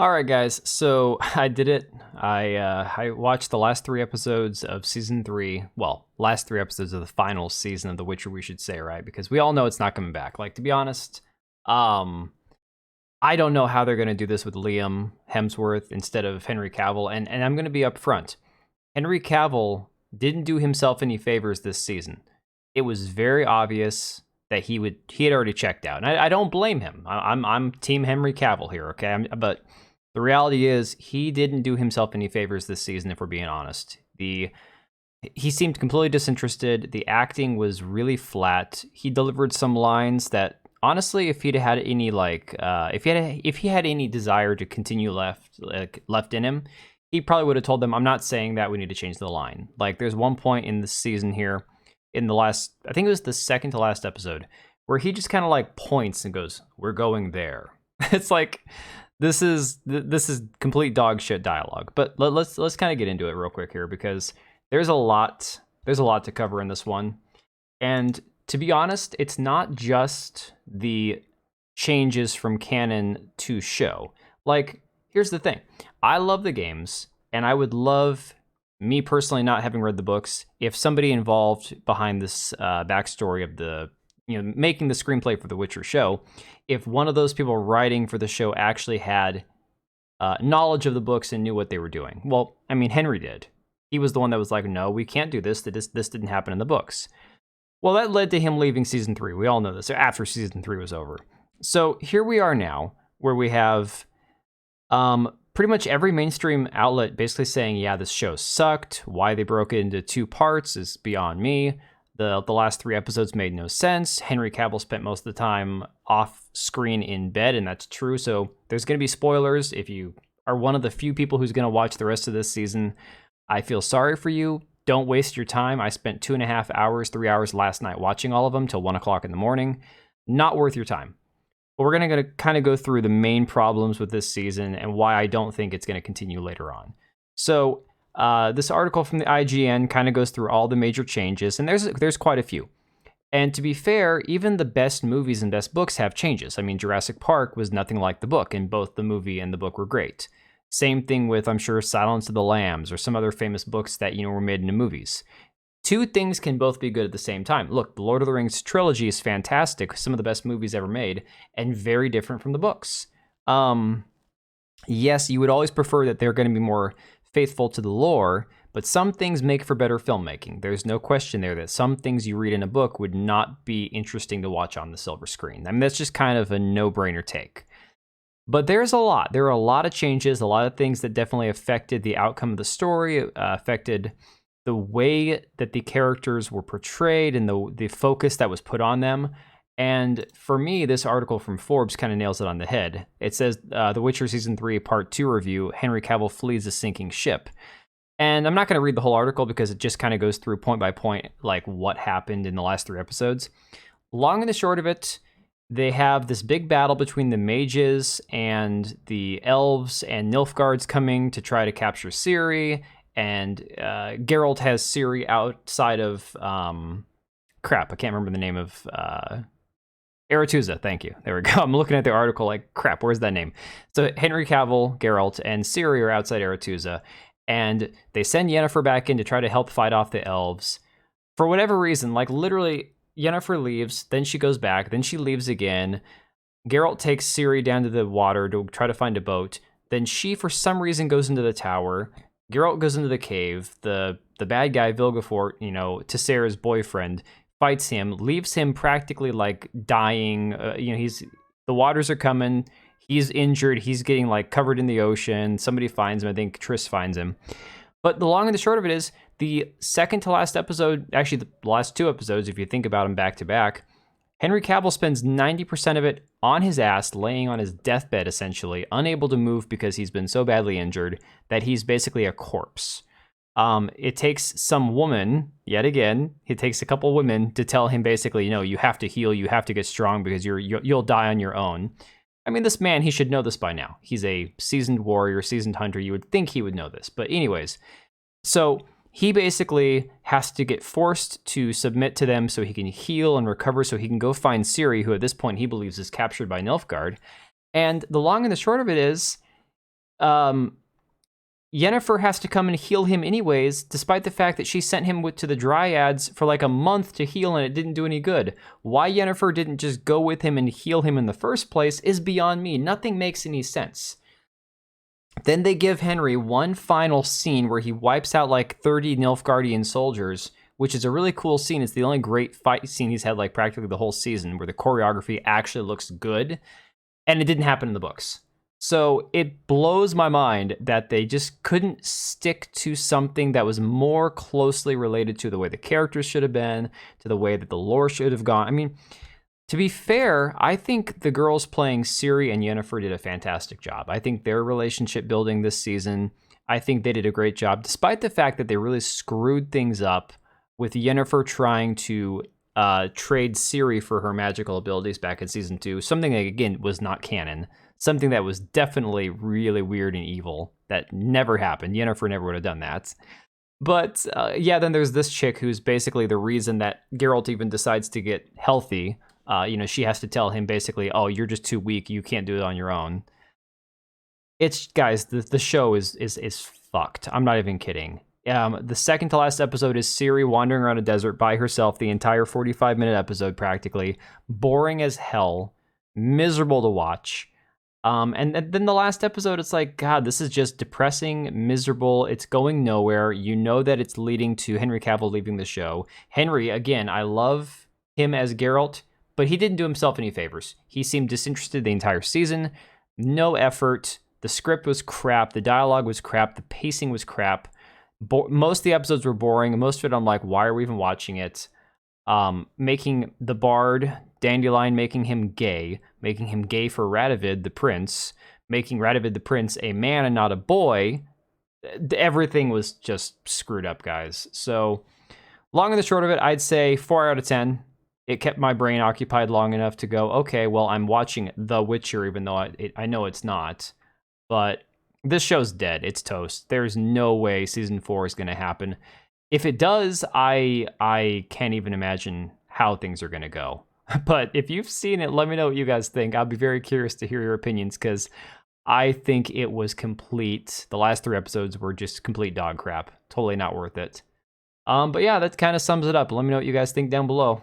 All right, guys. So I did it. I watched the last three episodes of season three. Well, last three episodes of the final season of The Witcher, we should say, right? Because we all know it's not coming back. Like, to be honest, um, I don't know how they're gonna do this with Liam Hemsworth instead of Henry Cavill. And I'm gonna be upfront. Henry Cavill didn't do himself any favors this season. It was very obvious that he had already checked out, and I don't blame him. I'm Team Henry Cavill here, okay? But the reality is he didn't do himself any favors this season, if we're being honest. He seemed completely disinterested. The acting was really flat. He delivered some lines that honestly, if he'd had any if he had any desire to continue left in him, he probably would have told them, "I'm not saying that we need to change the line." Like, there's one point in the season here, in the last, I think it was the second to last episode, where he just kind of like points and goes, "We're going there." It's like this is complete dog shit dialogue. But let's kind of get into it real quick here, because there's a lot to cover in this one. And to be honest, it's not just the changes from canon to show. Like, here's the thing. I love the games, and I would love, me personally not having read the books, if somebody involved behind this backstory of making the screenplay for the Witcher show, if one of those people writing for the show actually had knowledge of the books and knew what they were doing. Well, I mean, Henry did. He was the one that was like, "No, we can't do this. This didn't happen in the books." Well, that led to him leaving season three. We all know this, after season three was over. So here we are now, where we have pretty much every mainstream outlet basically saying, "Yeah, this show sucked. Why they broke it into two parts is beyond me. The last three episodes made no sense. Henry Cavill spent most of the time off screen in bed," and that's true. So there's going to be spoilers. If you are one of the few people who's going to watch the rest of this season, I feel sorry for you. Don't waste your time. I spent 2.5 hours, 3 hours last night watching all of them till 1 o'clock in the morning. Not worth your time. But we're going to kind of go through the main problems with this season and why I don't think it's going to continue later on. So this article from the IGN kind of goes through all the major changes, and there's quite a few. And to be fair, even the best movies and best books have changes. I mean, Jurassic Park was nothing like the book, and both the movie and the book were great. Same thing with, I'm sure, Silence of the Lambs or some other famous books that, were made into movies. Two things can both be good at the same time. Look, the Lord of the Rings trilogy is fantastic, some of the best movies ever made, and very different from the books. Yes, you would always prefer that they're going to be more faithful to the lore, but some things make for better filmmaking. There's no question there that some things you read in a book would not be interesting to watch on the silver screen. I mean, that's just kind of a no-brainer take. But there's a lot. There are a lot of changes, a lot of things that definitely affected the outcome of the story, affected the way that the characters were portrayed and the focus that was put on them. And for me, this article from Forbes kind of nails it on the head. It says, The Witcher Season 3 Part 2 review, Henry Cavill flees a sinking ship. And I'm not going to read the whole article because it just kind of goes through point by point, like what happened in the last three episodes. Long and the short of it, they have this big battle between the mages and the elves, and Nilfgaard's coming to try to capture Ciri, and Geralt has Ciri outside of... crap, I can't remember the name of... Aretuza, thank you. There we go. I'm looking at the article like, crap, where's that name? So Henry Cavill, Geralt, and Ciri are outside Aretuza, and they send Yennefer back in to try to help fight off the elves. For whatever reason, like literally, Yennefer leaves, then she goes back, then she leaves again. Geralt takes Ciri down to the water to try to find a boat. Then she, for some reason, goes into the tower. Geralt goes into the cave. The bad guy, Vilgefortz, Tessera's boyfriend, fights him, leaves him practically like dying. The waters are coming. He's injured. He's getting like covered in the ocean. Somebody finds him. I think Triss finds him. But the long and the short of it is, the second to last episode, actually the last two episodes, if you think about them back to back, Henry Cavill spends 90% of it on his ass, laying on his deathbed essentially, unable to move because he's been so badly injured that he's basically a corpse. It takes some woman, yet again, it takes a couple women to tell him basically, you have to heal, you have to get strong because you'll die on your own. I mean, this man, he should know this by now. He's a seasoned warrior, seasoned hunter. You would think he would know this. But anyways, so he basically has to get forced to submit to them so he can heal and recover, so he can go find Ciri, who at this point he believes is captured by Nilfgaard. And the long and the short of it is, Yennefer has to come and heal him anyways, despite the fact that she sent him to the Dryads for like a month to heal and it didn't do any good. Why Yennefer didn't just go with him and heal him in the first place is beyond me. Nothing makes any sense. Then they give Henry one final scene where he wipes out like 30 Nilfgaardian soldiers, which is a really cool scene. It's the only great fight scene he's had like practically the whole season, where the choreography actually looks good, and it didn't happen in the books. So it blows my mind that they just couldn't stick to something that was more closely related to the way the characters should have been, to the way that the lore should have gone. I mean, to be fair, I think the girls playing Ciri and Yennefer did a fantastic job. I think their relationship building this season, I think they did a great job, despite the fact that they really screwed things up with Yennefer trying to trade Ciri for her magical abilities back in season 2, something that, again, was not canon. Something that was definitely really weird and evil that never happened. Yennefer never would have done that. But yeah, then there's this chick who's basically the reason that Geralt even decides to get healthy. She has to tell him basically, oh, you're just too weak. You can't do it on your own. It's, guys, the show is fucked. I'm not even kidding. The second to last episode is Ciri wandering around a desert by herself, the entire 45-minute episode practically. Boring as hell. Miserable to watch. And then the last episode, it's like, God, this is just depressing, miserable. It's going nowhere. You know that it's leading to Henry Cavill leaving the show. Henry, again, I love him as Geralt, but he didn't do himself any favors. He seemed disinterested the entire season. No effort. The script was crap. The dialogue was crap. The pacing was crap. Most of the episodes were boring. Most of it, I'm like, why are we even watching it? Making the bard Dandelion, making him gay for Radovid the prince, making Radovid the prince a man and not a boy. Everything was just screwed up, guys. So long and the short of it, I'd say 4 out of 10. It kept my brain occupied long enough to go, okay, well, I'm watching The Witcher, even though I know it's not. But this show's dead. It's toast. There's no way season 4 is going to happen. If it does, I can't even imagine how things are going to go. But if you've seen it, let me know what you guys think. I'll be very curious to hear your opinions, because I think it was complete. The last 3 episodes were just complete dog crap. Totally not worth it. But yeah, that kind of sums it up. Let me know what you guys think down below.